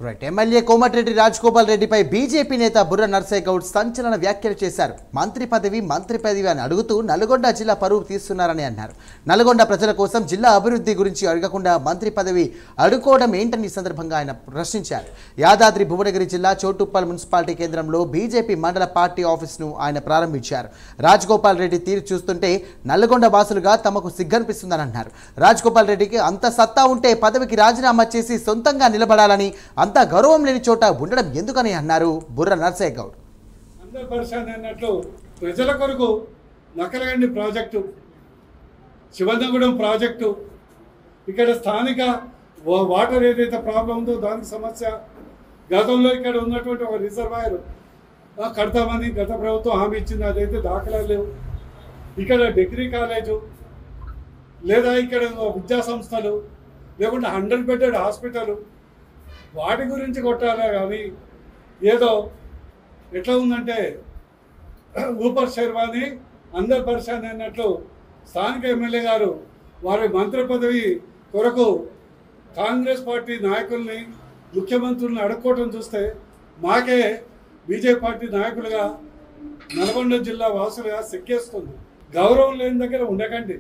Right. MLA Komatireddy Rajagopal రెడ్డిపై BJP నేత బుర్ర నర్సయ్య గౌడ్ సంచలన వ్యాఖ్యలు చేశారు. మంత్రి పదవి అని అడుగుతూ నల్గొండ జిల్లా పరువు తీస్తున్నారని అన్నారు. నల్గొండ ప్రజల కోసం జిల్లా అభివృద్ధి గురించి అడగకుండా మంత్రి పదవి అడుకోవడం ఏంటని సందర్భంగా ఆయన ప్రశ్నించారు. యాదాద్రి భువనగిరి జిల్లా చోటుప్పల్ మున్సిపాలిటీ కేంద్రంలో బీజేపీ మండల పార్టీ ఆఫీసును ఆయన ప్రారంభించారు. రాజగోపాల్ రెడ్డి తీరు చూస్తుంటే నల్గొండ వాసులుగా తమకు సిగ్గనిపిస్తుందని అన్నారు. రాజగోపాల్ రెడ్డికి అంత సత్తా ఉంటే పదవికి రాజీనామా చేసి సొంతంగా నిలబడాలని, అంత గౌరవం లేని చోట ఉండడం ఎందుకని అన్నారు బుర్ర నర్సయ్య గౌడ్. అందరూ పరిశాన్ అన్నట్లు ప్రజల కొరకు నకలగండి ప్రాజెక్టు, శివనగూడెం ప్రాజెక్టు, ఇక్కడ స్థానిక వాటర్ ఏదైతే ప్రాబ్లం ఉందో దానికి సమస్య, గతంలో ఇక్కడ ఉన్నటువంటి ఒక రిజర్వాయర్ కడతామని గత ప్రభుత్వం హామీ ఇచ్చింది, అదైతే దాఖలాలు లేవు. ఇక్కడ డిగ్రీ కాలేజు లేదా ఇక్కడ విద్యా సంస్థలు లేకుంటే 100 బెడెడ్ హాస్పిటల్, వాటి గురించి కొట్టాలే కానీ ఏదో ఎట్లా ఉందంటే ఊపర్ శర్వాని అందరు పరిశాన్ అన్నట్లు స్థానిక ఎమ్మెల్యే గారు వారి మంత్రి పదవి కొరకు కాంగ్రెస్ పార్టీ నాయకుల్ని, ముఖ్యమంత్రులను అడుక్కోవటం చూస్తే మాకే బీజేపీ పార్టీ నాయకులుగా నల్గొండ జిల్లా వాసులుగా సిక్కేస్తుంది. గౌరవం లేని దగ్గర ఉండకండి.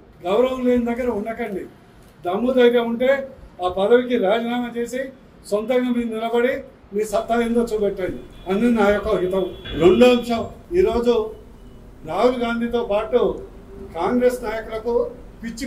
దమ్ము ధైర్యం ఉంటే ఆ పదవికి రాజీనామా చేసి సొంతంగా మీరు నిలబడి మీ సత్తా ఏందో చూపెట్టండి అని నా యొక్క హితం. రెండో అంశం, ఈరోజు రాహుల్ గాంధీతో పాటు కాంగ్రెస్ నాయకులకు పిచ్చి